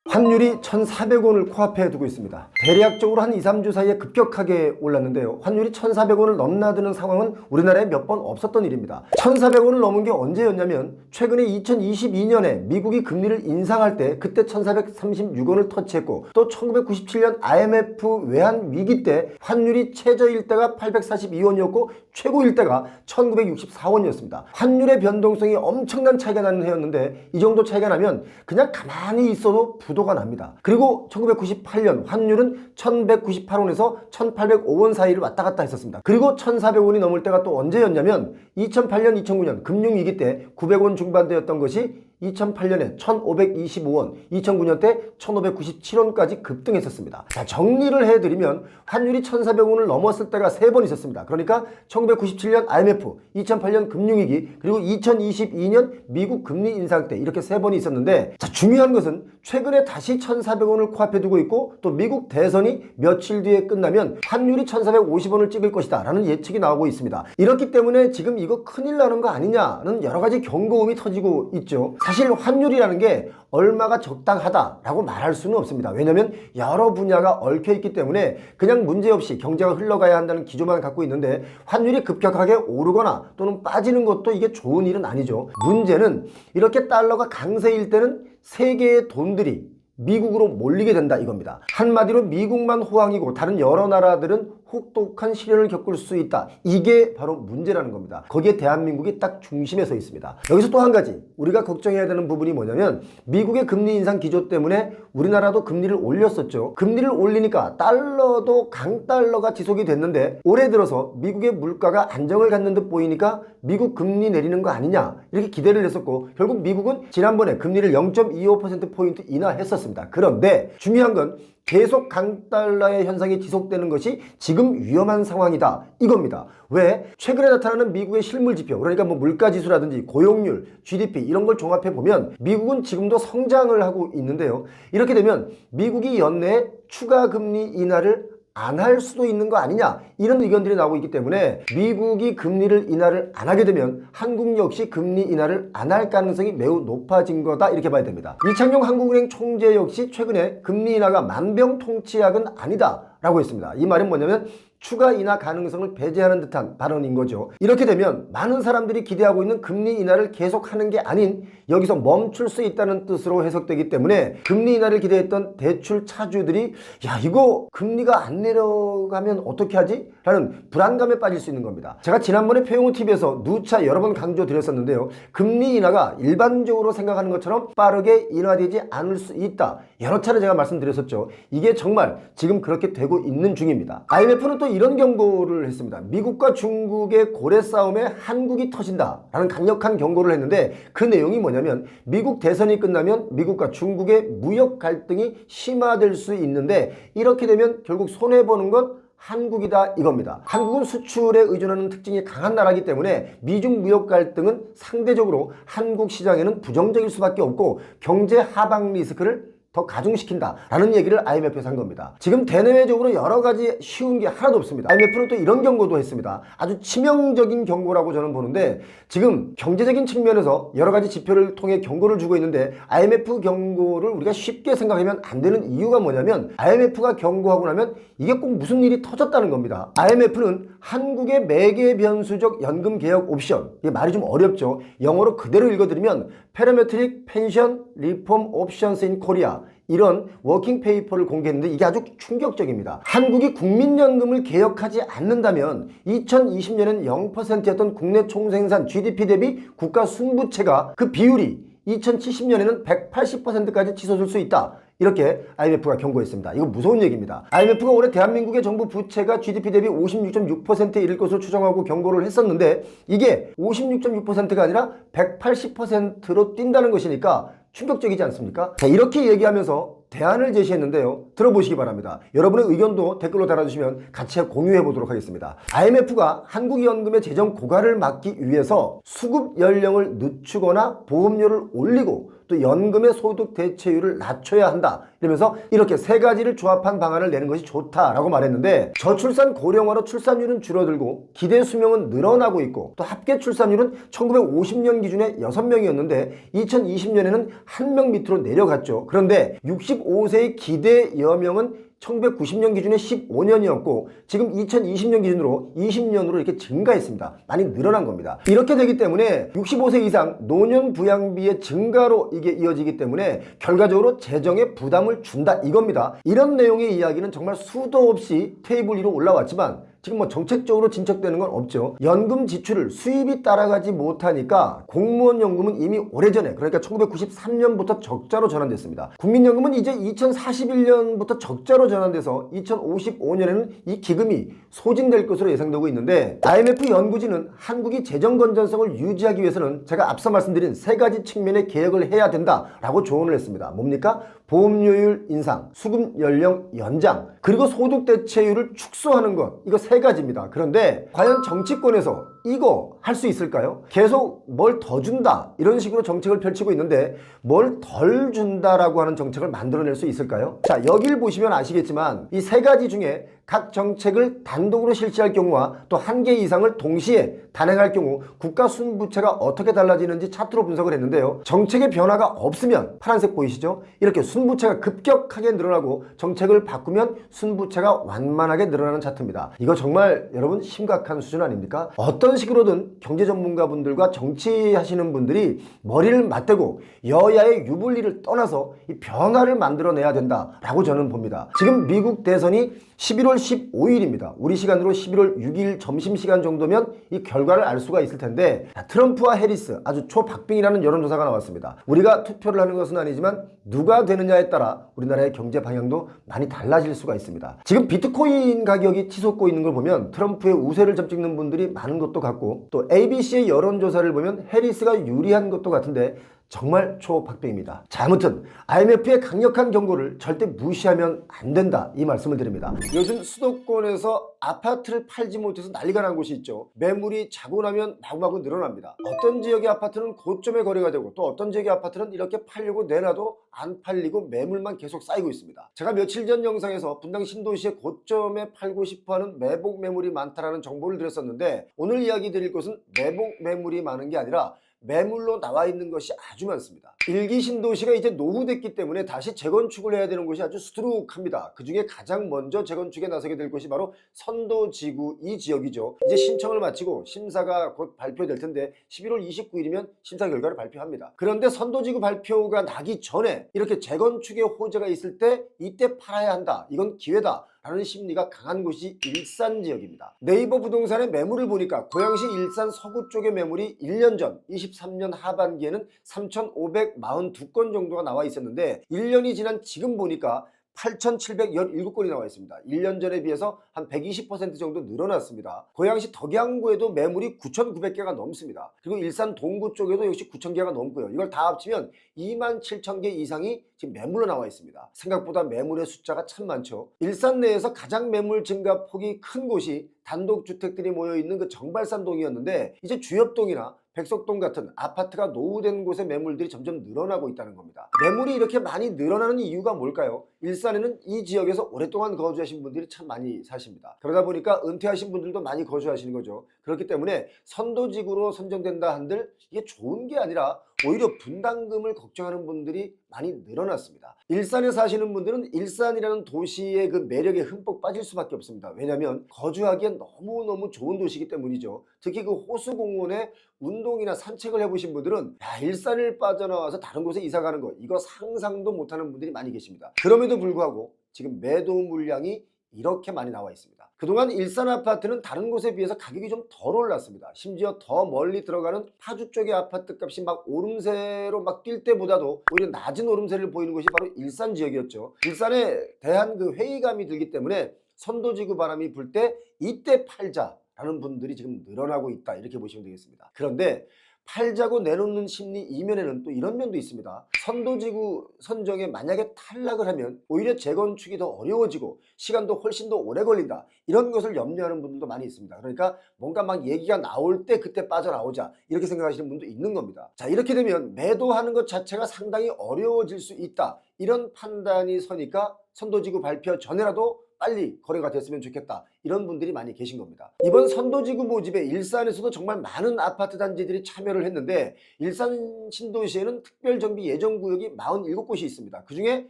환율이 1,400원을 코앞에 두고 있습니다. 대략적으로 한 2, 3주 사이에 급격하게 올랐는데요. 환율이 1,400원을 넘나드는 상황은 우리나라에 몇 번 없었던 일입니다. 1,400원을 넘은 게 언제였냐면 최근에 2022년에 미국이 금리를 인상할 때 그때 1,436원을 터치했고, 또 1997년 IMF 외환 위기 때 환율이 최저일 때가 842원이었고 최고일 때가 1964원이었습니다. 환율의 변동성이 엄청난 차이가 나는 해였는데, 이 정도 차이가 나면 그냥 가만히 있어도 부도가 납니다. 그리고 1998년 환율은 1198원에서 1805원 사이를 왔다 갔다 했었습니다. 그리고 1400원이 넘을 때가 또 언제였냐면 2008년 2009년 금융위기 때 900원 중반대였던 것이 2008년에 1525원, 2009년 때 1597원까지 급등했었습니다. 자, 정리를 해드리면 환율이 1400원을 넘었을 때가 3번 있었습니다. 그러니까 1997년 IMF, 2008년 금융위기, 그리고 2022년 미국 금리 인상 때 이렇게 3번이 있었는데, 자, 중요한 것은 최근에 다시 1400원을 코앞에 두고 있고, 또 미국 대선이 며칠 뒤에 끝나면 환율이 1450원을 찍을 것이다 라는 예측이 나오고 있습니다. 이렇기 때문에 지금 이거 큰일 나는 거 아니냐는 여러 가지 경고음이 터지고 있죠. 사실 환율이라는 게 얼마가 적당하다라고 말할 수는 없습니다. 왜냐하면 여러 분야가 얽혀있기 때문에 그냥 문제없이 경제가 흘러가야 한다는 기조만 갖고 있는데, 환율이 급격하게 오르거나 또는 빠지는 것도 이게 좋은 일은 아니죠. 문제는 이렇게 달러가 강세일 때는 세계의 돈들이 미국으로 몰리게 된다 이겁니다. 한마디로 미국만 호황이고 다른 여러 나라들은 혹독한 시련을 겪을 수 있다. 이게 바로 문제라는 겁니다. 거기에 대한민국이 딱 중심에 서 있습니다. 여기서 또 한 가지 우리가 걱정해야 되는 부분이 뭐냐면, 미국의 금리 인상 기조 때문에 우리나라도 금리를 올렸었죠. 금리를 올리니까 달러도 강달러가 지속이 됐는데, 올해 들어서 미국의 물가가 안정을 갖는 듯 보이니까 미국 금리 내리는 거 아니냐 이렇게 기대를 했었고, 결국 미국은 지난번에 금리를 0.25%포인트 인하했었습니다. 그런데 중요한 건 계속 강달러의 현상이 지속되는 것이 지금 위험한 상황이다 이겁니다. 왜? 최근에 나타나는 미국의 실물 지표, 그러니까 뭐 물가지수라든지 고용률, GDP 이런 걸 종합해 보면 미국은 지금도 성장을 하고 있는데요. 이렇게 되면 미국이 연내에 추가 금리 인하를 안 할 수도 있는 거 아니냐 이런 의견들이 나오고 있기 때문에, 미국이 금리를 인하를 안 하게 되면 한국 역시 금리 인하를 안 할 가능성이 매우 높아진 거다 이렇게 봐야 됩니다. 이창용 한국은행 총재 역시 최근에 금리 인하가 만병통치약은 아니다 라고 했습니다. 이 말은 뭐냐면 추가 인하 가능성을 배제하는 듯한 발언인 거죠. 이렇게 되면 많은 사람들이 기대하고 있는 금리 인하를 계속하는 게 아닌 여기서 멈출 수 있다는 뜻으로 해석되기 때문에, 금리 인하를 기대했던 대출 차주들이 야 이거 금리가 안 내려가면 어떻게 하지? 라는 불안감에 빠질 수 있는 겁니다. 제가 지난번에 표용호TV에서 누차 여러 번 강조드렸었는데요. 금리 인하가 일반적으로 생각하는 것처럼 빠르게 인하되지 않을 수 있다. 여러 차례 제가 말씀드렸었죠. 이게 정말 지금 그렇게 되고 있는 중입니다. IMF는 또 이런 경고를 했습니다. 미국과 중국의 고래 싸움에 한국이 터진다 라는 강력한 경고를 했는데, 그 내용이 뭐냐면 미국 대선이 끝나면 미국과 중국의 무역 갈등이 심화될 수 있는데, 이렇게 되면 결국 손해보는 건 한국이다 이겁니다. 한국은 수출에 의존하는 특징이 강한 나라이기 때문에 미중 무역 갈등은 상대적으로 한국 시장에는 부정적일 수밖에 없고 경제 하방 리스크를 더 가중시킨다 라는 얘기를 IMF에서 한 겁니다. 지금 대내외적으로 여러 가지 쉬운 게 하나도 없습니다. IMF는 또 이런 경고도 했습니다. 아주 치명적인 경고라고 저는 보는데, 지금 경제적인 측면에서 여러 가지 지표를 통해 경고를 주고 있는데, IMF 경고를 우리가 쉽게 생각하면 안 되는 이유가 뭐냐면, IMF가 경고하고 나면 이게 꼭 무슨 일이 터졌다는 겁니다. IMF는 한국의 매개 변수적 연금 개혁 옵션, 이게 말이 좀 어렵죠. 영어로 그대로 읽어드리면 Parametric Pension Reform Options in Korea, 이런 워킹 페이퍼를 공개했는데 이게 아주 충격적입니다. 한국이 국민연금을 개혁하지 않는다면 2020년엔 0%였던 국내 총생산 GDP 대비 국가 순부채가 그 비율이 2070년에는 180%까지 치솟을 수 있다. 이렇게 IMF가 경고했습니다. 이거 무서운 얘기입니다. IMF가 올해 대한민국의 정부 부채가 GDP 대비 56.6%에 이를 것으로 추정하고 경고를 했었는데, 이게 56.6%가 아니라 180%로 뛴다는 것이니까 충격적이지 않습니까? 자, 이렇게 얘기하면서 대안을 제시했는데요. 들어보시기 바랍니다. 여러분의 의견도 댓글로 달아주시면 같이 공유해 보도록 하겠습니다. IMF가 한국연금의 재정 고갈을 막기 위해서 수급 연령을 늦추거나 보험료를 올리고 또 연금의 소득 대체율을 낮춰야 한다 이러면서 이렇게 세 가지를 조합한 방안을 내는 것이 좋다라고 말했는데, 저출산 고령화로 출산율은 줄어들고 기대 수명은 늘어나고 있고, 또 합계 출산율은 1950년 기준에 6명이었는데 2020년에는 1명 밑으로 내려갔죠. 그런데 65세의 기대 여명은 1990년 기준에 15년이었고 지금 2020년 기준으로 20년으로 이렇게 증가했습니다. 많이 늘어난 겁니다. 이렇게 되기 때문에 65세 이상 노년 부양비의 증가로 이게 이어지기 때문에 결과적으로 재정에 부담을 준다 이겁니다. 이런 내용의 이야기는 정말 수도 없이 테이블 위로 올라왔지만 지금 뭐 정책적으로 진척되는 건 없죠. 연금 지출을 수입이 따라가지 못하니까 공무원 연금은 이미 오래전에, 그러니까 1993년부터 적자로 전환됐습니다. 국민연금은 이제 2041년부터 적자로 전환돼서 2055년에는 이 기금이 소진될 것으로 예상되고 있는데, IMF 연구진은 한국이 재정 건전성을 유지하기 위해서는 제가 앞서 말씀드린 세 가지 측면의 개혁을 해야 된다라고 조언을 했습니다. 뭡니까? 보험료율 인상, 수급 연령 연장, 그리고 소득 대체율을 축소하는 것, 이거 세 가지입니다. 그런데 과연 정치권에서 이거 할 수 있을까요? 계속 뭘 더 준다 이런 식으로 정책을 펼치고 있는데 뭘 덜 준다라고 하는 정책을 만들어낼 수 있을까요? 자, 여길 보시면 아시겠지만 이 세 가지 중에 각 정책을 단독으로 실시할 경우와 또 한 개 이상을 동시에 단행할 경우 국가 순부채가 어떻게 달라지는지 차트로 분석을 했는데요. 정책의 변화가 없으면 파란색 보이시죠? 이렇게 순부채가 급격하게 늘어나고 정책을 바꾸면 순부채가 완만하게 늘어나는 차트입니다. 이거 정말 여러분 심각한 수준 아닙니까? 어떤 식으로든 경제 전문가분들과 정치하시는 분들이 머리를 맞대고 여야의 유불리를 떠나서 이 변화를 만들어내야 된다라고 저는 봅니다. 지금 미국 대선이 11월 15일입니다. 우리 시간으로 11월 6일 점심시간 정도면 이 결과를 알 수가 있을 텐데, 트럼프와 해리스 아주 초박빙이라는 여론조사가 나왔습니다. 우리가 투표를 하는 것은 아니지만 누가 되느냐에 따라 우리나라의 경제 방향도 많이 달라질 수가 있습니다. 지금 비트코인 가격이 치솟고 있는 걸 보면 트럼프의 우세를 점찍는 분들이 많은 것도 같고, 또 ABC의 여론조사를 보면 해리스가 유리한 것도 같은데 정말 초박빙입니다. 자, 아무튼 IMF의 강력한 경고를 절대 무시하면 안 된다 이 말씀을 드립니다. 요즘 수도권에서 아파트를 팔지 못해서 난리가 난 곳이 있죠. 매물이 자고 나면 마구마구 늘어납니다. 어떤 지역의 아파트는 고점에 거래가 되고 또 어떤 지역의 아파트는 이렇게 팔려고 내놔도 안 팔리고 매물만 계속 쌓이고 있습니다. 제가 며칠 전 영상에서 분당 신도시의 고점에 팔고 싶어하는 매복 매물이 많다라는 정보를 드렸었는데, 오늘 이야기 드릴 것은 매복 매물이 많은 게 아니라 매물로 나와 있는 것이 아주 많습니다. 일기 신도시가 이제 노후됐기 때문에 다시 재건축을 해야 되는 곳이 아주 수두룩합니다. 그 중에 가장 먼저 재건축에 나서게 될 곳이 바로 선도지구 이 지역이죠. 이제 신청을 마치고 심사가 곧 발표될 텐데 11월 29일이면 심사 결과를 발표합니다. 그런데 선도지구 발표가 나기 전에 이렇게 재건축의 호재가 있을 때 이때 팔아야 한다, 이건 기회다 라는 심리가 강한 곳이 일산 지역입니다. 네이버 부동산의 매물을 보니까 고양시 일산 서구 쪽의 매물이 1년 전 23년 하반기에는 3,542건 정도가 나와 있었는데 1년이 지난 지금 보니까 8,717건이 나와 있습니다. 1년 전에 비해서 한 120% 정도 늘어났습니다. 고양시 덕양구에도 매물이 9,900개가 넘습니다. 그리고 일산 동구 쪽에도 역시 9,000개가 넘고요. 이걸 다 합치면 27,000개 이상이 지금 매물로 나와 있습니다. 생각보다 매물의 숫자가 참 많죠. 일산 내에서 가장 매물 증가 폭이 큰 곳이 단독주택들이 모여있는 그 정발산동이었는데 이제 주엽동이나 백석동 같은 아파트가 노후된 곳의 매물들이 점점 늘어나고 있다는 겁니다. 매물이 이렇게 많이 늘어나는 이유가 뭘까요? 일산에는 이 지역에서 오랫동안 거주하신 분들이 참 많이 사십니다. 그러다 보니까 은퇴하신 분들도 많이 거주하시는 거죠. 그렇기 때문에 선도지구로 선정된다 한들 이게 좋은 게 아니라 오히려 분담금을 걱정하는 분들이 많이 늘어났습니다. 일산에 사시는 분들은 일산이라는 도시의 그 매력에 흠뻑 빠질 수밖에 없습니다. 왜냐하면 거주하기엔 너무너무 좋은 도시이기 때문이죠. 특히 그 호수공원에 운동이나 산책을 해보신 분들은 야, 일산을 빠져나와서 다른 곳에 이사 가는 거 이거 상상도 못하는 분들이 많이 계십니다. 그럼에도 불구하고 지금 매도 물량이 이렇게 많이 나와 있습니다. 그동안 일산 아파트는 다른 곳에 비해서 가격이 좀 덜 올랐습니다. 심지어 더 멀리 들어가는 파주 쪽의 아파트 값이 막 오름세로 막 뛸 때보다도 오히려 낮은 오름세를 보이는 곳이 바로 일산 지역이었죠. 일산에 대한 그 회의감이 들기 때문에 선도지구 바람이 불 때 이때 팔자 라는 분들이 지금 늘어나고 있다 이렇게 보시면 되겠습니다. 그런데 팔자고 내놓는 심리 이면에는 또 이런 면도 있습니다. 선도지구 선정에 만약에 탈락을 하면 오히려 재건축이 더 어려워지고 시간도 훨씬 더 오래 걸린다. 이런 것을 염려하는 분들도 많이 있습니다. 그러니까 뭔가 막 얘기가 나올 때 그때 빠져나오자 이렇게 생각하시는 분도 있는 겁니다. 자, 이렇게 되면 매도하는 것 자체가 상당히 어려워질 수 있다. 이런 판단이 서니까 선도지구 발표 전에라도 빨리 거래가 됐으면 좋겠다. 이런 분들이 많이 계신 겁니다. 이번 선도지구 모집에 일산에서도 정말 많은 아파트 단지들이 참여를 했는데 일산 신도시에는 특별정비 예정구역이 47곳이 있습니다. 그중에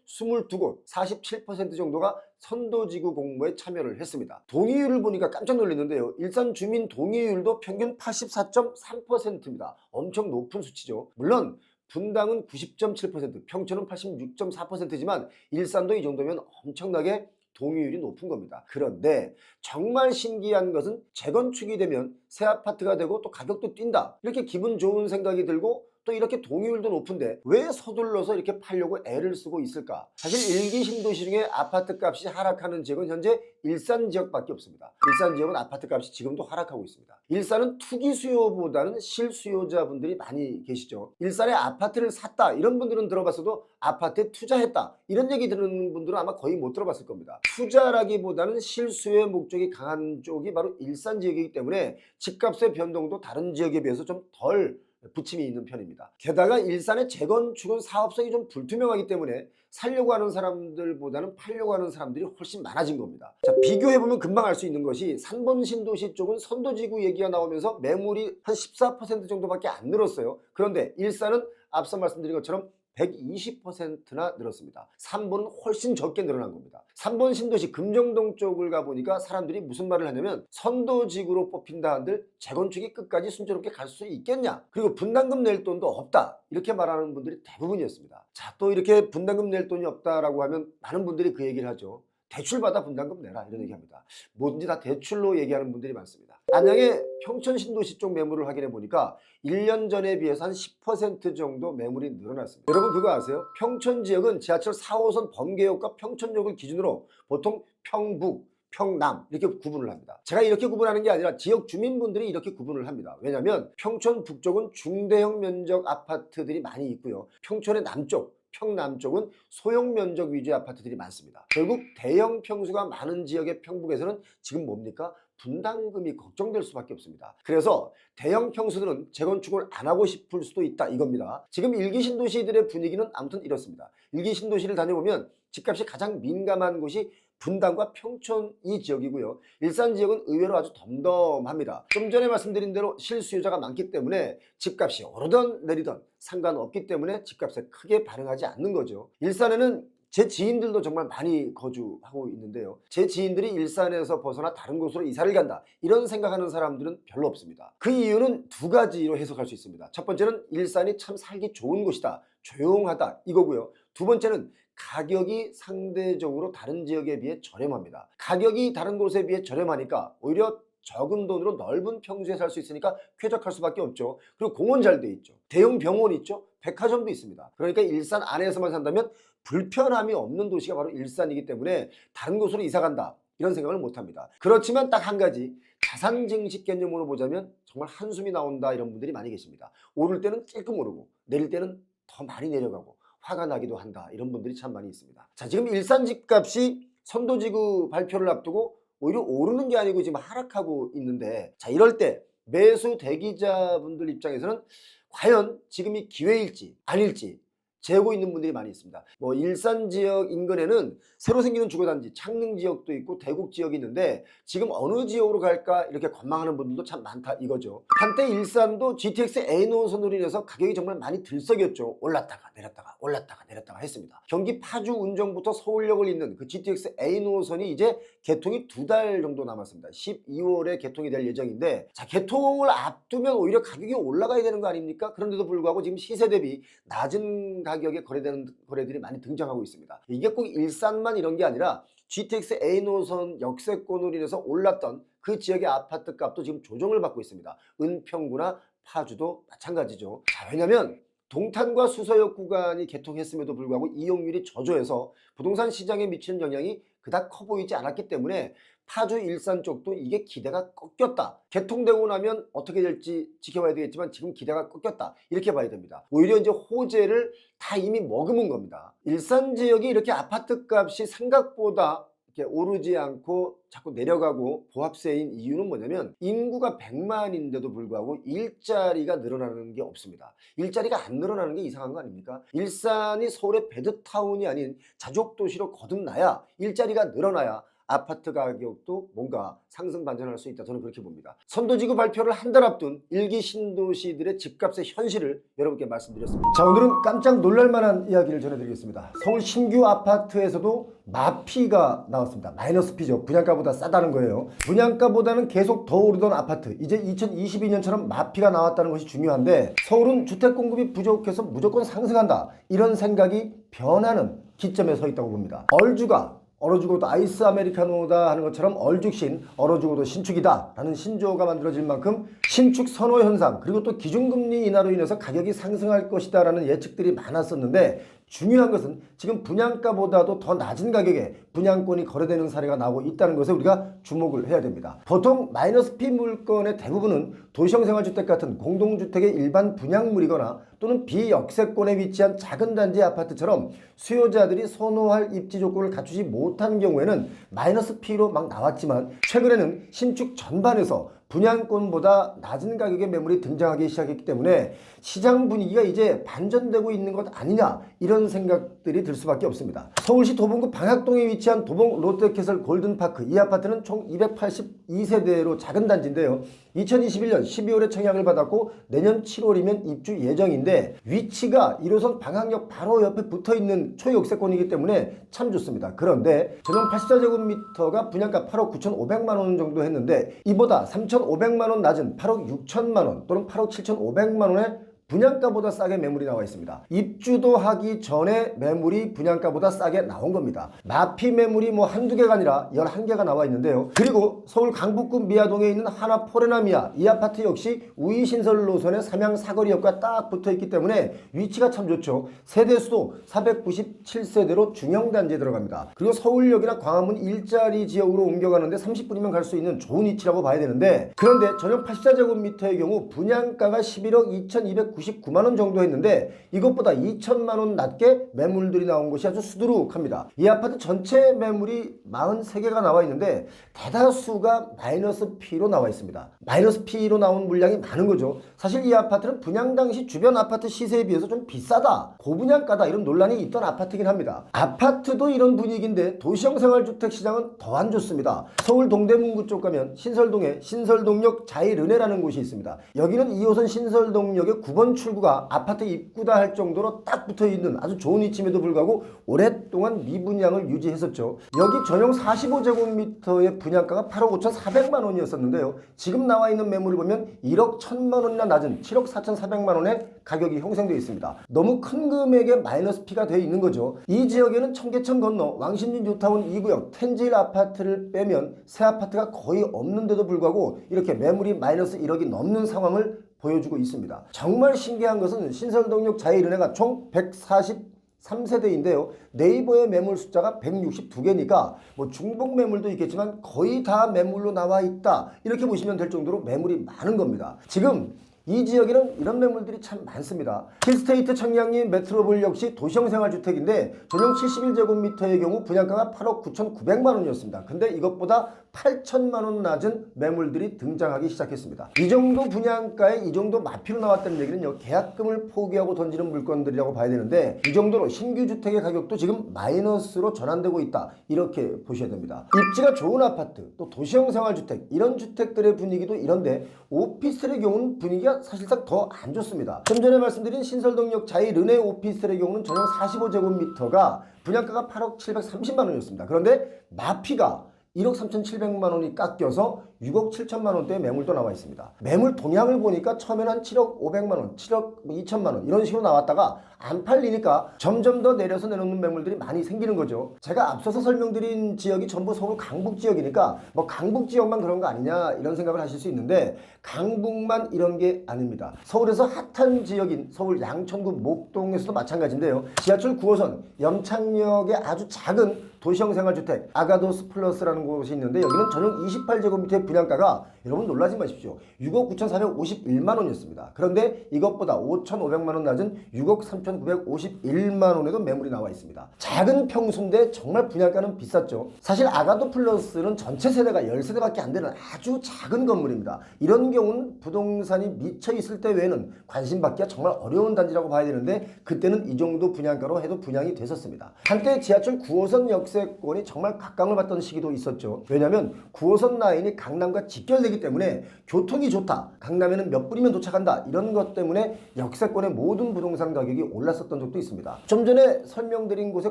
22곳, 47% 정도가 선도지구 공모에 참여를 했습니다. 동의율을 보니까 깜짝 놀랐는데요. 일산 주민 동의율도 평균 84.3%입니다. 엄청 높은 수치죠. 물론 분당은 90.7%, 평촌은 86.4%지만 일산도 이 정도면 엄청나게 동의율이 높은 겁니다. 그런데 정말 신기한 것은 재건축이 되면 새 아파트가 되고 또 가격도 뛴다. 이렇게 기분 좋은 생각이 들고 또 이렇게 동의율도 높은데 왜 서둘러서 이렇게 팔려고 애를 쓰고 있을까? 사실 일기 신도시 중에 아파트 값이 하락하는 지역은 현재 일산 지역밖에 없습니다. 일산 지역은 아파트 값이 지금도 하락하고 있습니다. 일산은 투기 수요보다는 실수요자분들이 많이 계시죠. 일산에 아파트를 샀다 이런 분들은 들어봤어도 아파트에 투자했다 이런 얘기 듣는 분들은 아마 거의 못 들어봤을 겁니다. 투자라기보다는 실수요의 목적이 강한 쪽이 바로 일산 지역이기 때문에 집값의 변동도 다른 지역에 비해서 좀 덜 부침이 있는 편입니다. 게다가 일산의 재건축은 사업성이 좀 불투명하기 때문에 살려고 하는 사람들보다는 팔려고 하는 사람들이 훨씬 많아진 겁니다. 자, 비교해보면 금방 알 수 있는 것이 산본 신도시 쪽은 선도지구 얘기가 나오면서 매물이 한 14% 정도밖에 안 늘었어요. 그런데 일산은 앞서 말씀드린 것처럼 120%나 늘었습니다. 3번은 훨씬 적게 늘어난 겁니다. 3번 신도시 금정동 쪽을 가보니까 사람들이 무슨 말을 하냐면 선도지구로 뽑힌다 한들 재건축이 끝까지 순조롭게 갈 수 있겠냐, 그리고 분담금 낼 돈도 없다, 이렇게 말하는 분들이 대부분이었습니다. 자, 또 이렇게 분담금 낼 돈이 없다라고 하면 많은 분들이 그 얘기를 하죠. 대출받아 분담금 내라 이런 얘기합니다. 뭐든지 다 대출로 얘기하는 분들이 많습니다. 안양의 평촌 신도시 쪽 매물을 확인해 보니까 1년 전에 비해서 한 10% 정도 매물이 늘어났습니다. 여러분 그거 아세요? 평촌 지역은 지하철 4호선 번개역과 평촌역을 기준으로 보통 평북, 평남 이렇게 구분을 합니다. 제가 이렇게 구분하는 게 아니라 지역 주민분들이 이렇게 구분을 합니다. 왜냐하면 평촌 북쪽은 중대형 면적 아파트들이 많이 있고요. 평촌의 남쪽, 평남 쪽은 소형 면적 위주의 아파트들이 많습니다. 결국 대형 평수가 많은 지역의 평북에서는 지금 뭡니까? 분담금이 걱정될 수밖에 없습니다. 그래서 대형 평수들은 재건축을 안 하고 싶을 수도 있다 이겁니다. 지금 일기 신도시들의 분위기는 아무튼 이렇습니다. 일기 신도시를 다녀보면 집값이 가장 민감한 곳이 분당과 평촌 이 지역이고요. 일산 지역은 의외로 아주 덤덤합니다. 좀 전에 말씀드린 대로 실수요자가 많기 때문에 집값이 오르던 내리던 상관없기 때문에 집값에 크게 반응하지 않는 거죠. 일산에는 제 지인들도 정말 많이 거주하고 있는데요. 제 지인들이 일산에서 벗어나 다른 곳으로 이사를 간다 이런 생각하는 사람들은 별로 없습니다. 그 이유는 두 가지로 해석할 수 있습니다. 첫 번째는 일산이 참 살기 좋은 곳이다, 조용하다 이거고요. 두 번째는 가격이 상대적으로 다른 지역에 비해 저렴합니다. 가격이 다른 곳에 비해 저렴하니까 오히려 적은 돈으로 넓은 평수에 살 수 있으니까 쾌적할 수밖에 없죠. 그리고 공원 잘 돼 있죠. 대형 병원 있죠. 백화점도 있습니다. 그러니까 일산 안에서만 산다면 불편함이 없는 도시가 바로 일산이기 때문에 다른 곳으로 이사 간다 이런 생각을 못합니다. 그렇지만 딱 한 가지, 자산 증식 개념으로 보자면 정말 한숨이 나온다 이런 분들이 많이 계십니다. 오를 때는 찔끔 오르고 내릴 때는 더 많이 내려가고 화가 나기도 한다 이런 분들이 참 많이 있습니다. 자, 지금 일산 집값이 선도지구 발표를 앞두고 오히려 오르는 게 아니고 지금 하락하고 있는데, 자 이럴 때 매수 대기자분들 입장에서는 과연 지금이 기회일지 아닐지 재고 있는 분들이 많이 있습니다. 뭐 일산 지역 인근에는 새로 생기는 주거단지 창릉 지역도 있고 대곡 지역이 있는데 지금 어느 지역으로 갈까 이렇게 관망하는 분들도 참 많다 이거죠. 한때 일산도 GTX A 노선으로 인해서 가격이 정말 많이 들썩였죠. 올랐다가 내렸다가 올랐다가 내렸다가 했습니다. 경기 파주 운정부터 서울역을 잇는 그 GTX A 노선이 이제 개통이 2달 정도 남았습니다. 12월에 개통이 될 예정인데, 자 개통을 앞두면 오히려 가격이 올라가야 되는 거 아닙니까? 그런데도 불구하고 지금 시세 대비 낮은 가격에 거래되는 거래들이 많이 등장하고 있습니다. 이게 꼭 일산만 이런 게 아니라 GTX A 노선 역세권으로 인해서 올랐던 그 지역의 아파트 값도 지금 조정을 받고 있습니다. 은평구나 파주도 마찬가지죠. 자, 왜냐면 동탄과 수서역 구간이 개통했음에도 불구하고 이용률이 저조해서 부동산 시장에 미치는 영향이 그닥 커 보이지 않았기 때문에 파주 일산 쪽도 이게 기대가 꺾였다. 개통되고 나면 어떻게 될지 지켜봐야 되겠지만 지금 기대가 꺾였다. 이렇게 봐야 됩니다. 오히려 이제 호재를 다 이미 머금은 겁니다. 일산 지역이 이렇게 아파트 값이 생각보다 이렇게 오르지 않고 자꾸 내려가고 보합세인 이유는 뭐냐면 인구가 100만인데도 불구하고 일자리가 늘어나는 게 없습니다. 일자리가 안 늘어나는 게 이상한 거 아닙니까? 일산이 서울의 베드타운이 아닌 자족도시로 거듭나야 일자리가 늘어나야 아파트 가격도 뭔가 상승 반전할 수 있다. 저는 그렇게 봅니다. 선도지구 발표를 한 달 앞둔 일기 신도시들의 집값의 현실을 여러분께 말씀드렸습니다. 자, 오늘은 깜짝 놀랄만한 이야기를 전해드리겠습니다. 서울 신규 아파트에서도 마피가 나왔습니다. 마이너스 피죠. 분양가보다 싸다는 거예요. 분양가보다는 계속 더 오르던 아파트, 이제 2022년처럼 마피가 나왔다는 것이 중요한데, 서울은 주택 공급이 부족해서 무조건 상승한다, 이런 생각이 변하는 기점에 서 있다고 봅니다. 얼주가 얼어 죽어도 아이스 아메리카노다 하는 것처럼 얼죽신 얼어 죽어도 신축이다 라는 신조어가 만들어질 만큼 신축 선호 현상, 그리고 또 기준금리 인하로 인해서 가격이 상승할 것이다 라는 예측들이 많았었는데, 중요한 것은 지금 분양가보다도 더 낮은 가격에 분양권이 거래되는 사례가 나오고 있다는 것에 우리가 주목을 해야 됩니다. 보통 마이너스 P 물건의 대부분은 도시형생활주택 같은 공동주택의 일반 분양물이거나 또는 비역세권에 위치한 작은 단지 아파트처럼 수요자들이 선호할 입지 조건을 갖추지 못한 경우에는 마이너스 P로 막 나왔지만, 최근에는 신축 전반에서 분양권보다 낮은 가격의 매물이 등장하기 시작했기 때문에 시장 분위기가 이제 반전되고 있는 것 아니냐, 이런 생각들이 들 수밖에 없습니다. 서울시 도봉구 방학동에 위치한 도봉 롯데캐슬 골든파크, 이 아파트는 총 282세대로 작은 단지인데요. 2021년 12월에 청약을 받았고 내년 7월이면 입주 예정인데, 위치가 1호선 방학역 바로 옆에 붙어있는 초역세권이기 때문에 참 좋습니다. 그런데 전용 84제곱미터가 분양가 8억 9,500만원 정도 했는데, 이보다 3,500만원 낮은 8억 6천만원 또는 8억 7,500만원에 분양가보다 싸게 매물이 나와 있습니다. 입주도 하기 전에 매물이 분양가보다 싸게 나온 겁니다. 마피 매물이 뭐 한두 개가 아니라 11개가 나와 있는데요. 그리고 서울 강북구 미아동에 있는 하나 포레나미아, 이 아파트 역시 우이신설 노선의 삼양 사거리역과 딱 붙어 있기 때문에 위치가 참 좋죠. 세대수도 497세대로 중형단지에 들어갑니다. 그리고 서울역이나 광화문 일자리 지역으로 옮겨가는데 30분이면 갈 수 있는 좋은 위치라고 봐야 되는데, 그런데 전용 84제곱미터의 경우 분양가가 11억 2,299만원 정도 했는데, 이것보다 2천만원 낮게 매물들이 나온 것이 아주 수두룩합니다. 이 아파트 전체 매물이 43개가 나와 있는데 대다수가 마이너스 P로 나와 있습니다. 마이너스 P로 나온 물량이 많은 거죠. 사실 이 아파트는 분양 당시 주변 아파트 시세에 비해서 좀 비싸다, 고분양가다, 이런 논란이 있던 아파트긴 합니다. 아파트도 이런 분위기인데 도시형 생활주택 시장은 더 안 좋습니다. 서울 동대문구 쪽 가면 신설동에 신설동역 자이르네라는 곳이 있습니다. 여기는 2호선 신설동역의 9번 출구가 아파트 입구다 할 정도로 딱 붙어있는 아주 좋은 위치임에도 불구하고 오랫동안 미분양을 유지했었죠. 여기 전용 45제곱미터의 분양가가 8억 5,400만원이었었는데요. 지금 나와 있는 매물을 보면 1억 1,000만원이나 낮은 7억 4,400만원의 가격이 형성되어 있습니다. 너무 큰 금액의 마이너스 P가 되어 있는 거죠. 이 지역에는 청계천 건너 왕십리 뉴타운 2구역 텐질 아파트를 빼면 새 아파트가 거의 없는데도 불구하고 이렇게 매물이 마이너스 1억이 넘는 상황을 보여주고 있습니다. 정말 신기한 것은 신설동역 자이르네가 총 143세대인데요. 네이버의 매물 숫자가 162개니까 뭐 중복 매물도 있겠지만 거의 다 매물로 나와 있다, 이렇게 보시면 될 정도로 매물이 많은 겁니다. 지금 이 지역에는 이런 매물들이 참 많습니다. 힐스테이트 청량리 메트로볼 역시 도시형 생활주택인데 전용 71제곱미터의 경우 분양가가 8억 9,900만원이었습니다. 근데 이것보다 8천만원 낮은 매물들이 등장하기 시작했습니다. 이 정도 분양가에 이 정도 마피로 나왔다는 얘기는요, 계약금을 포기하고 던지는 물건들이라고 봐야 되는데, 이 정도로 신규 주택의 가격도 지금 마이너스로 전환되고 있다, 이렇게 보셔야 됩니다. 입지가 좋은 아파트, 또 도시형 생활주택, 이런 주택들의 분위기도 이런데 오피스텔의 경우는 분위기가 사실상 더 안 좋습니다. 좀 전에 말씀드린 신설동역 자이르네 오피스텔의 경우는 전용 45제곱미터가 분양가가 8억 730만원이었습니다. 그런데 마피가 1억 3,700만원이 깎여서 6억 7천만 원대의 매물도 나와 있습니다. 매물 동향을 보니까 처음에는 한 7억 500만 원, 7억 2천만 원 이런 식으로 나왔다가 안 팔리니까 점점 더 내려서 내놓는 매물들이 많이 생기는 거죠. 제가 앞서서 설명드린 지역이 전부 서울 강북 지역이니까 뭐 강북 지역만 그런 거 아니냐 이런 생각을 하실 수 있는데 강북만 이런 게 아닙니다. 서울에서 핫한 지역인 서울 양천구 목동에서도 마찬가지인데요. 지하철 9호선 염창역의 아주 작은 도시형 생활주택 아가도스 플러스라는 곳이 있는데 여기는 전용 28제곱미터의 분양가가 여러분 놀라지 마십시오. 6억 9,451만 원이었습니다. 그런데 이것보다 5,500만 원 낮은 6억 3,951만 원에도 매물이 나와 있습니다. 작은 평수인데 정말 분양가는 비쌌죠. 사실 아가도 플러스는 전체 세대가 10세대밖에 안 되는 아주 작은 건물입니다. 이런 경우는 부동산이 미쳐 있을 때 외에는 관심 받기가 정말 어려운 단지라고 봐야 되는데 그때는 이 정도 분양가로 해도 분양이 됐었습니다. 한때 지하철 9호선 역세권이 정말 각광을 받던 시기도 있었죠. 왜냐하면 9호선 라인이 강남과 직결되기 때문에 교통이 좋다, 강남에는 몇 분이면 도착한다 이런 것 때문에 역세권의 모든 부동산 가격이 올랐었던 적도 있습니다. 좀 전에 설명드린 곳에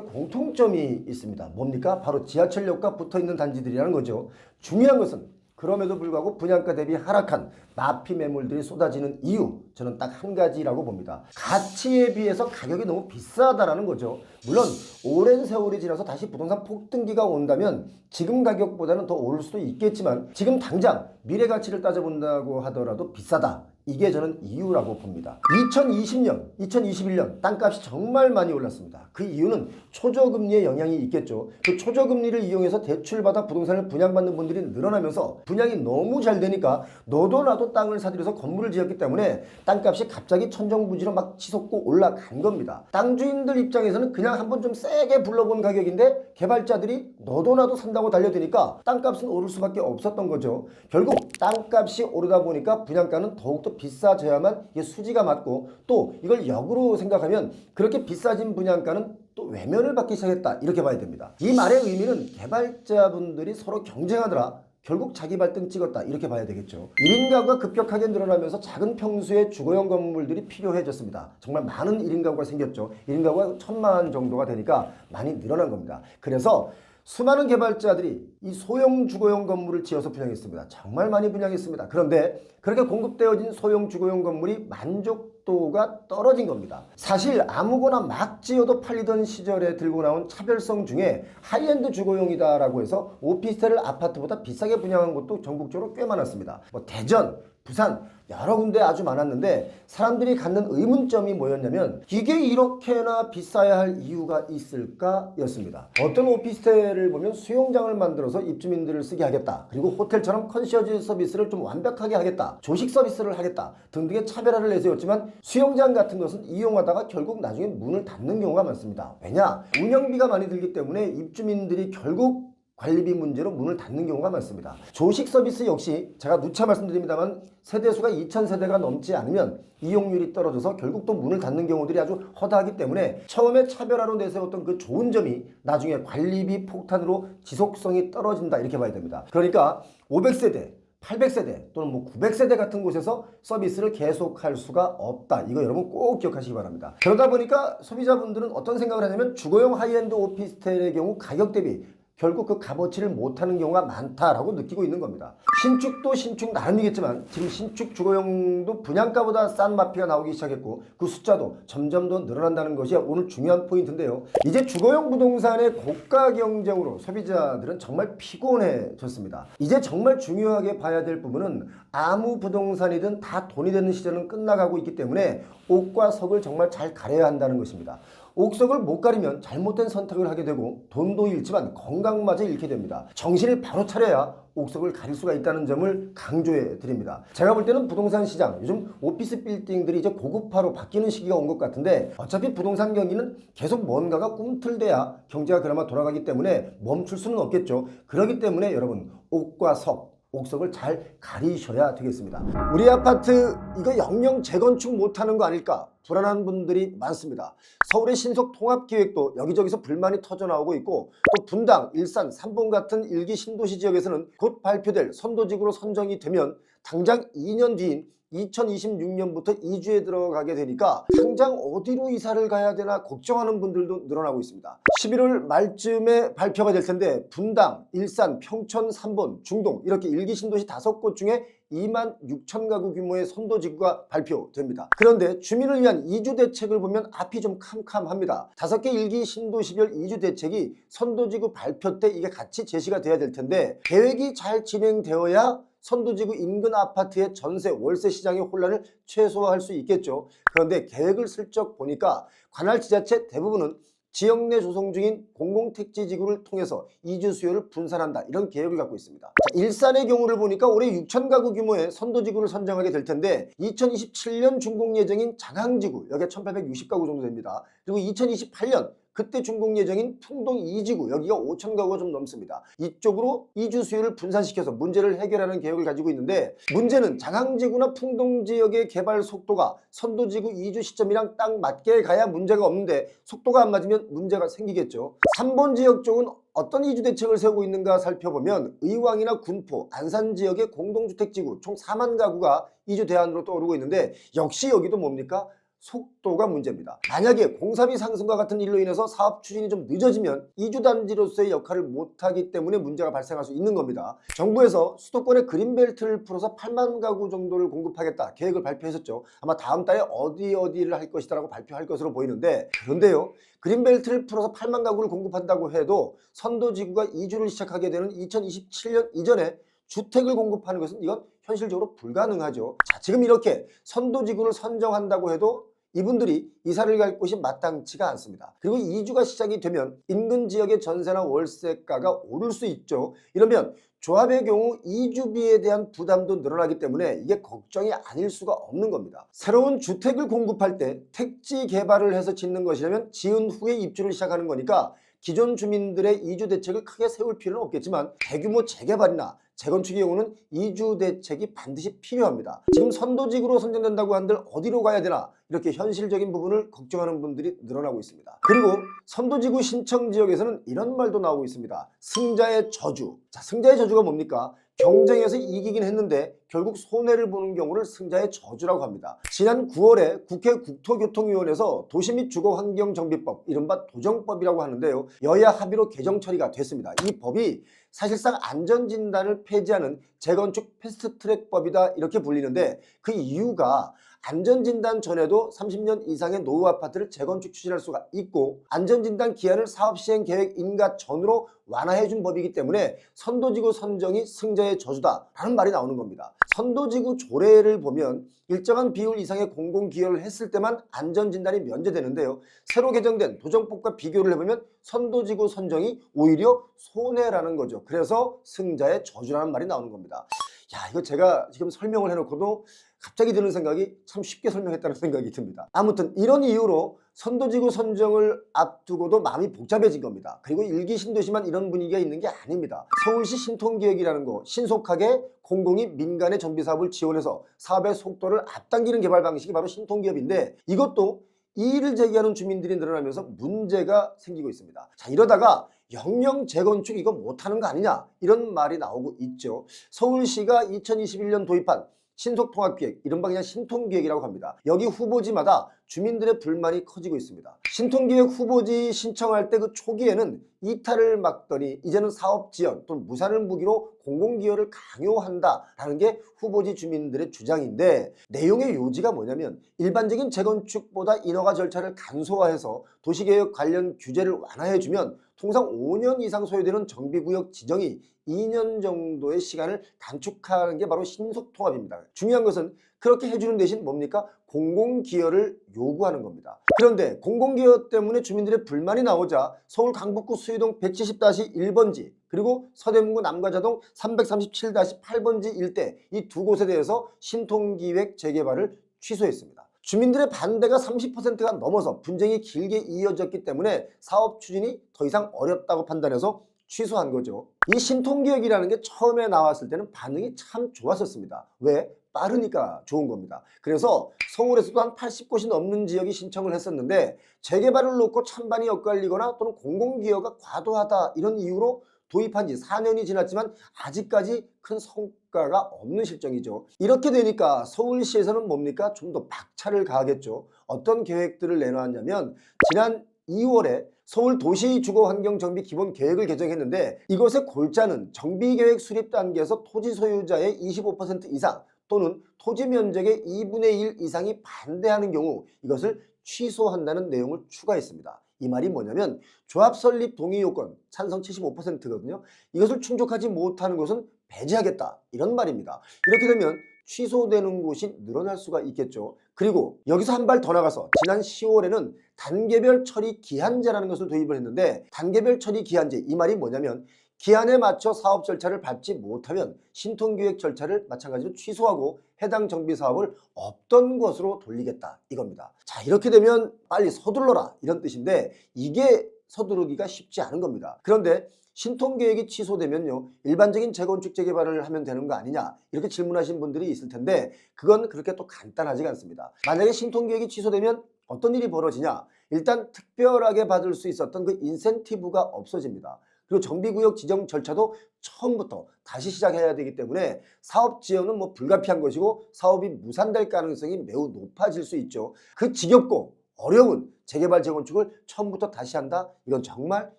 공통점이 있습니다. 뭡니까? 바로 지하철역과 붙어있는 단지들이라는 거죠. 중요한 것은 그럼에도 불구하고 분양가 대비 하락한 마피 매물들이 쏟아지는 이유, 저는 딱 한 가지라고 봅니다. 가치에 비해서 가격이 너무 비싸다라는 거죠. 물론 오랜 세월이 지나서 다시 부동산 폭등기가 온다면 지금 가격보다는 더 오를 수도 있겠지만 지금 당장 미래 가치를 따져본다고 하더라도 비싸다. 이게 저는 이유라고 봅니다. 2020년, 2021년 땅값이 정말 많이 올랐습니다. 그 이유는 초저금리의 영향이 있겠죠. 그 초저금리를 이용해서 대출받아 부동산을 분양받는 분들이 늘어나면서 분양이 너무 잘 되니까 너도 나도 땅을 사들여서 건물을 지었기 때문에 땅값이 갑자기 천정부지로 막 치솟고 올라간 겁니다. 땅 주인들 입장에서는 그냥 한번 좀 세게 불러본 가격인데 개발자들이 너도 나도 산다고 달려드니까 땅값은 오를 수밖에 없었던 거죠. 결국 땅값이 오르다 보니까 분양가는 더욱더 비싸져야만 이게 수지가 맞고 또 이걸 역으로 생각하면 그렇게 비싸진 분양가는 또 외면을 받기 시작했다 이렇게 봐야 됩니다. 이 말의 의미는 개발자분들이 서로 경쟁하더라 결국 자기 발등 찍었다 이렇게 봐야 되겠죠. 1인 가구가 급격하게 늘어나면서 작은 평수의 주거용 건물들이 필요해졌습니다. 정말 많은 1인 가구가 생겼죠. 1인 가구가 1,000만 정도가 되니까 많이 늘어난 겁니다. 그래서 수많은 개발자들이 이 소형 주거용 건물을 지어서 분양했습니다. 정말 많이 분양했습니다. 그런데 그렇게 공급되어진 소형 주거용 건물이 만족도가 떨어진 겁니다. 사실 아무거나 막 지어도 팔리던 시절에 들고 나온 차별성 중에 하이엔드 주거용이다라고 해서 오피스텔을 아파트보다 비싸게 분양한 곳도 전국적으로 꽤 많았습니다. 뭐 대전, 부산 여러 군데 아주 많았는데 사람들이 갖는 의문점이 뭐였냐면 이게 이렇게나 비싸야 할 이유가 있을까 였습니다. 어떤 오피스텔을 보면 수영장을 만들어서 입주민들을 쓰게 하겠다, 그리고 호텔처럼 컨시어지 서비스를 좀 완벽하게 하겠다, 조식 서비스를 하겠다 등등의 차별화를 내세웠지만 수영장 같은 것은 이용하다가 결국 나중에 문을 닫는 경우가 많습니다. 왜냐? 운영비가 많이 들기 때문에 입주민들이 결국 관리비 문제로 문을 닫는 경우가 많습니다. 조식 서비스 역시 제가 누차 말씀드립니다만 세대수가 2,000세대가 넘지 않으면 이용률이 떨어져서 결국 또 문을 닫는 경우들이 아주 허다하기 때문에 처음에 차별화로 내세웠던 그 좋은 점이 나중에 관리비 폭탄으로 지속성이 떨어진다 이렇게 봐야 됩니다. 그러니까 500세대 800세대 또는 뭐 900세대 같은 곳에서 서비스를 계속할 수가 없다. 이거 여러분 꼭 기억하시기 바랍니다. 그러다 보니까 소비자분들은 어떤 생각을 하냐면 주거용 하이엔드 오피스텔의 경우 가격 대비 결국 그 값어치를 못하는 경우가 많다라고 느끼고 있는 겁니다. 신축도 신축 나름이겠지만 지금 신축 주거용도 분양가보다 싼 마피가 나오기 시작했고 그 숫자도 점점 더 늘어난다는 것이 오늘 중요한 포인트인데요. 이제 주거용 부동산의 고가 경쟁으로 소비자들은 정말 피곤해졌습니다. 이제 정말 중요하게 봐야 될 부분은 아무 부동산이든 다 돈이 되는 시절은 끝나가고 있기 때문에 옥과 석을 정말 잘 가려야 한다는 것입니다. 옥석을 못 가리면 잘못된 선택을 하게 되고 돈도 잃지만 건강마저 잃게 됩니다. 정신을 바로 차려야 옥석을 가릴 수가 있다는 점을 강조해 드립니다. 제가 볼 때는 부동산 시장, 요즘 오피스 빌딩들이 이제 고급화로 바뀌는 시기가 온 것 같은데 어차피 부동산 경기는 계속 뭔가가 꿈틀대야 경제가 그나마 돌아가기 때문에 멈출 수는 없겠죠. 그렇기 때문에 여러분 옥과 석, 옥석을 잘 가리셔야 되겠습니다. 우리 아파트 이거 영영 재건축 못하는 거 아닐까 불안한 분들이 많습니다. 서울의 신속 통합기획도 여기저기서 불만이 터져나오고 있고 또 분당, 일산, 삼봉 같은 일기 신도시 지역에서는 곧 발표될 선도직으로 선정이 되면 당장 2년 뒤인 2026년부터 이주에 들어가게 되니까 당장 어디로 이사를 가야 되나 걱정하는 분들도 늘어나고 있습니다. 11월 말쯤에 발표가 될 텐데 분당, 일산, 평촌, 삼본, 중동 이렇게 일기 신도시 5곳 중에 2만 6천 가구 규모의 선도지구가 발표됩니다. 그런데 주민을 위한 이주 대책을 보면 앞이 좀 캄캄합니다. 5개 일기 신도시별 이주 대책이 선도지구 발표 때 이게 같이 제시가 돼야 될 텐데 계획이 잘 진행되어야 선도지구 인근 아파트의 전세, 월세 시장의 혼란을 최소화할 수 있겠죠. 그런데 계획을 슬쩍 보니까 관할 지자체 대부분은 지역 내 조성 중인 공공택지지구를 통해서 이주 수요를 분산한다 이런 계획을 갖고 있습니다. 자, 일산의 경우를 보니까 올해 6천 가구 규모의 선도지구를 선정하게 될 텐데 2027년 준공 예정인 장항지구 여기에 1860가구 정도 됩니다. 그리고 2028년 그때 준공 예정인 풍동 2지구 여기가 5천 가구가 좀 넘습니다. 이쪽으로 이주 수요를 분산시켜서 문제를 해결하는 계획을 가지고 있는데 문제는 장항지구나 풍동 지역의 개발 속도가 선도지구 이주 시점이랑 딱 맞게 가야 문제가 없는데 속도가 안 맞으면 문제가 생기겠죠. 3번 지역 쪽은 어떤 이주 대책을 세우고 있는가 살펴보면 의왕이나 군포, 안산 지역의 공동주택지구 총 4만 가구가 이주 대안으로 떠오르고 있는데 역시 여기도 뭡니까? 속도가 문제입니다. 만약에 공사비 상승과 같은 일로 인해서 사업 추진이 좀 늦어지면 이주단지로서의 역할을 못하기 때문에 문제가 발생할 수 있는 겁니다. 정부에서 수도권의 그린벨트를 풀어서 8만 가구 정도를 공급하겠다 계획을 발표했었죠. 아마 다음 달에 어디를 할 것이다 라고 발표할 것으로 보이는데 그런데요. 그린벨트를 풀어서 8만 가구를 공급한다고 해도 선도지구가 이주를 시작하게 되는 2027년 이전에 주택을 공급하는 것은 이건 현실적으로 불가능하죠. 자, 지금 이렇게 선도지구를 선정한다고 해도 이분들이 이사를 갈 곳이 마땅치가 않습니다. 그리고 이주가 시작이 되면 인근 지역의 전세나 월세가가 오를 수 있죠. 이러면 조합의 경우 이주비에 대한 부담도 늘어나기 때문에 이게 걱정이 아닐 수가 없는 겁니다. 새로운 주택을 공급할 때 택지 개발을 해서 짓는 것이라면 지은 후에 입주를 시작하는 거니까 기존 주민들의 이주 대책을 크게 세울 필요는 없겠지만 대규모 재개발이나 재건축의 경우는 이주 대책이 반드시 필요합니다. 지금 선도지구로 선정된다고 한들 어디로 가야 되나 이렇게 현실적인 부분을 걱정하는 분들이 늘어나고 있습니다. 그리고 선도지구 신청 지역에서는 이런 말도 나오고 있습니다. 승자의 저주. 자, 승자의 저주가 뭡니까? 경쟁에서 이기긴 했는데 결국 손해를 보는 경우를 승자의 저주라고 합니다. 지난 9월에 국회 국토교통위원회에서 도시 및 주거환경정비법 이른바 도정법이라고 하는데요. 여야 합의로 개정 처리가 됐습니다. 이 법이 사실상 안전진단을 폐지하는 재건축 패스트트랙법이다 이렇게 불리는데 그 이유가 안전진단 전에도 30년 이상의 노후 아파트를 재건축 추진할 수가 있고 안전진단 기한을 사업시행 계획 인가 전으로 완화해준 법이기 때문에 선도지구 선정이 승자의 저주다라는 말이 나오는 겁니다. 선도지구 조례를 보면 일정한 비율 이상의 공공기여를 했을 때만 안전진단이 면제되는데요. 새로 개정된 도정법과 비교를 해보면 선도지구 선정이 오히려 손해라는 거죠. 그래서 승자의 저주라는 말이 나오는 겁니다. 야, 이거 제가 지금 설명을 해놓고도 갑자기 드는 생각이 참 쉽게 설명했다는 생각이 듭니다. 아무튼 이런 이유로 선도지구 선정을 앞두고도 마음이 복잡해진 겁니다. 그리고 일기 신도시만 이런 분위기가 있는 게 아닙니다. 서울시 신통기획이라는 거 신속하게 공공이 민간의 정비 사업을 지원해서 사업의 속도를 앞당기는 개발 방식이 바로 신통기업인데 이것도 이의를 제기하는 주민들이 늘어나면서 문제가 생기고 있습니다. 자, 이러다가 영영 재건축 이거 못하는 거 아니냐 이런 말이 나오고 있죠. 서울시가 2021년 도입한 신속통합기획, 이른바 그냥 신통기획이라고 합니다. 여기 후보지마다 주민들의 불만이 커지고 있습니다. 신통기획 후보지 신청할 때 그 초기에는 이탈을 막더니 이제는 사업지연 또는 무산을 무기로 공공기여를 강요한다라는 게 후보지 주민들의 주장인데 내용의 요지가 뭐냐면 일반적인 재건축보다 인허가 절차를 간소화해서 도시개혁 관련 규제를 완화해주면 통상 5년 이상 소요되는 정비구역 지정이 2년 정도의 시간을 단축하는 게 바로 신속통합입니다. 중요한 것은 그렇게 해주는 대신 뭡니까? 공공기여를 요구하는 겁니다. 그런데 공공기여 때문에 주민들의 불만이 나오자 서울 강북구 수유동 170-1번지 그리고 서대문구 남가자동 337-8번지 일대 이 두 곳에 대해서 신통기획 재개발을 취소했습니다. 주민들의 반대가 30%가 넘어서 분쟁이 길게 이어졌기 때문에 사업 추진이 더 이상 어렵다고 판단해서 취소한 거죠. 이 신통기획이라는 게 처음에 나왔을 때는 반응이 참 좋았었습니다. 왜? 빠르니까 좋은 겁니다. 그래서 서울에서도 한 80곳이 넘는 지역이 신청을 했었는데 재개발을 놓고 찬반이 엇갈리거나 또는 공공기여가 과도하다 이런 이유로 도입한 지 4년이 지났지만 아직까지 큰 성과가 없는 실정이죠. 이렇게 되니까 서울시에서는 뭡니까? 좀 더 박차를 가하겠죠. 어떤 계획들을 내놓았냐면 지난 2월에 서울 도시주거환경정비 기본계획을 개정했는데 이것의 골자는 정비계획 수립 단계에서 토지 소유자의 25% 이상 또는 토지 면적의 2분의 1 이상이 반대하는 경우 이것을 취소한다는 내용을 추가했습니다. 이 말이 뭐냐면 조합 설립 동의 요건 찬성 75%거든요. 이것을 충족하지 못하는 곳은 배제하겠다 이런 말입니다. 이렇게 되면 취소되는 곳이 늘어날 수가 있겠죠. 그리고 여기서 한 발 더 나가서 지난 10월에는 단계별 처리 기한제라는 것을 도입을 했는데 단계별 처리 기한제 이 말이 뭐냐면 기한에 맞춰 사업 절차를 밟지 못하면 신통기획 절차를 마찬가지로 취소하고 해당 정비 사업을 없던 것으로 돌리겠다 이겁니다. 자, 이렇게 되면 빨리 서둘러라 이런 뜻인데 이게 서두르기가 쉽지 않은 겁니다. 그런데 신통계획이 취소되면요 일반적인 재건축 재개발을 하면 되는 거 아니냐 이렇게 질문하신 분들이 있을 텐데 그건 그렇게 또 간단하지가 않습니다. 만약에 신통계획이 취소되면 어떤 일이 벌어지냐, 일단 특별하게 받을 수 있었던 그 인센티브가 없어집니다. 그리고 정비구역 지정 절차도 처음부터 다시 시작해야 되기 때문에 사업 지연은 뭐 불가피한 것이고 사업이 무산될 가능성이 매우 높아질 수 있죠. 그 지겹고 어려운 재개발 재건축을 처음부터 다시 한다? 이건 정말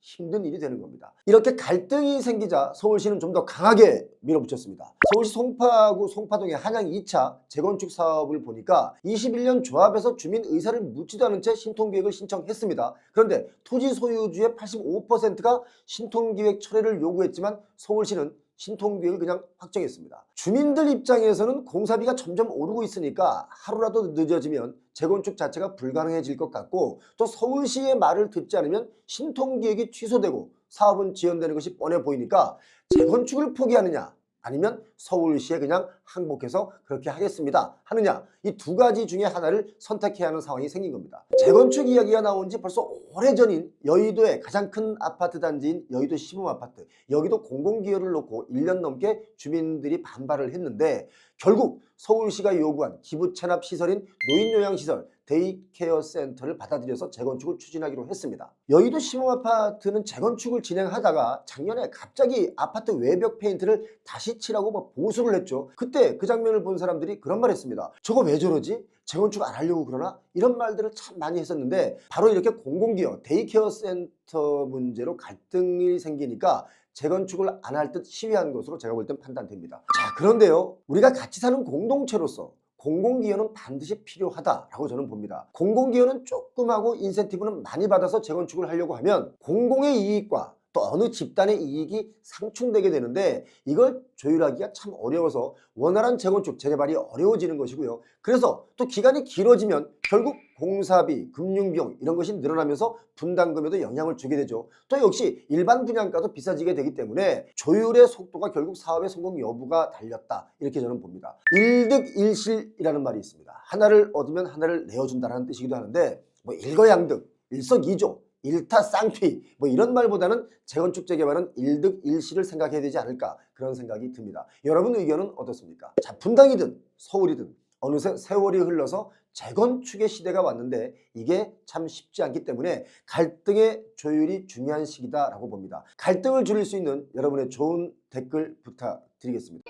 힘든 일이 되는 겁니다. 이렇게 갈등이 생기자 서울시는 좀 더 강하게 밀어붙였습니다. 서울시 송파구 송파동의 한양 2차 재건축 사업을 보니까 21년 조합에서 주민 의사를 묻지도 않은 채 신통기획을 신청했습니다. 그런데 토지 소유주의 85%가 신통기획 철회를 요구했지만 서울시는 신통기획을 그냥 확정했습니다. 주민들 입장에서는 공사비가 점점 오르고 있으니까 하루라도 늦어지면 재건축 자체가 불가능해질 것 같고 또 서울시의 말을 듣지 않으면 신통기획이 취소되고 사업은 지연되는 것이 뻔해 보이니까 재건축을 포기하느냐 아니면 서울시에 그냥 항복해서 그렇게 하겠습니다 하느냐 이 두 가지 중에 하나를 선택해야 하는 상황이 생긴 겁니다. 재건축 이야기가 나온 지 벌써 오래전인 여의도의 가장 큰 아파트 단지인 여의도 시범아파트 여기도 공공기여를 놓고 1년 넘게 주민들이 반발을 했는데 결국 서울시가 요구한 기부 체납 시설인 노인요양시설 데이케어 센터를 받아들여서 재건축을 추진하기로 했습니다. 여의도 시범아파트는 재건축을 진행하다가 작년에 갑자기 아파트 외벽 페인트를 다시 칠하고 막 보수를 했죠. 그때 그 장면을 본 사람들이 그런 말 했습니다. 저거 왜 저러지? 재건축 안 하려고 그러나? 이런 말들을 참 많이 했었는데 바로 이렇게 공공기여 데이케어 센터 문제로 갈등이 생기니까 재건축을 안 할 듯 시위한 것으로 제가 볼 땐 판단됩니다. 자, 그런데요 우리가 같이 사는 공동체로서 공공기여는 반드시 필요하다라고 저는 봅니다. 공공기여는 조금하고 인센티브는 많이 받아서 재건축을 하려고 하면 공공의 이익과 또 어느 집단의 이익이 상충되게 되는데 이걸 조율하기가 참 어려워서 원활한 재건축, 재개발이 어려워지는 것이고요. 그래서 또 기간이 길어지면 결국 공사비, 금융비용 이런 것이 늘어나면서 분담금에도 영향을 주게 되죠. 또 역시 일반 분양가도 비싸지게 되기 때문에 조율의 속도가 결국 사업의 성공 여부가 달렸다 이렇게 저는 봅니다. 일득일실이라는 말이 있습니다. 하나를 얻으면 하나를 내어준다는 뜻이기도 하는데 뭐 일거양득, 일석이조 일타쌍피 뭐 이런 말보다는 재건축 재개발은 일득일실을 생각해야 되지 않을까 그런 생각이 듭니다. 여러분 의견은 어떻습니까? 자, 분당이든 서울이든 어느새 세월이 흘러서 재건축의 시대가 왔는데 이게 참 쉽지 않기 때문에 갈등의 조율이 중요한 시기다라고 봅니다. 갈등을 줄일 수 있는 여러분의 좋은 댓글 부탁드리겠습니다.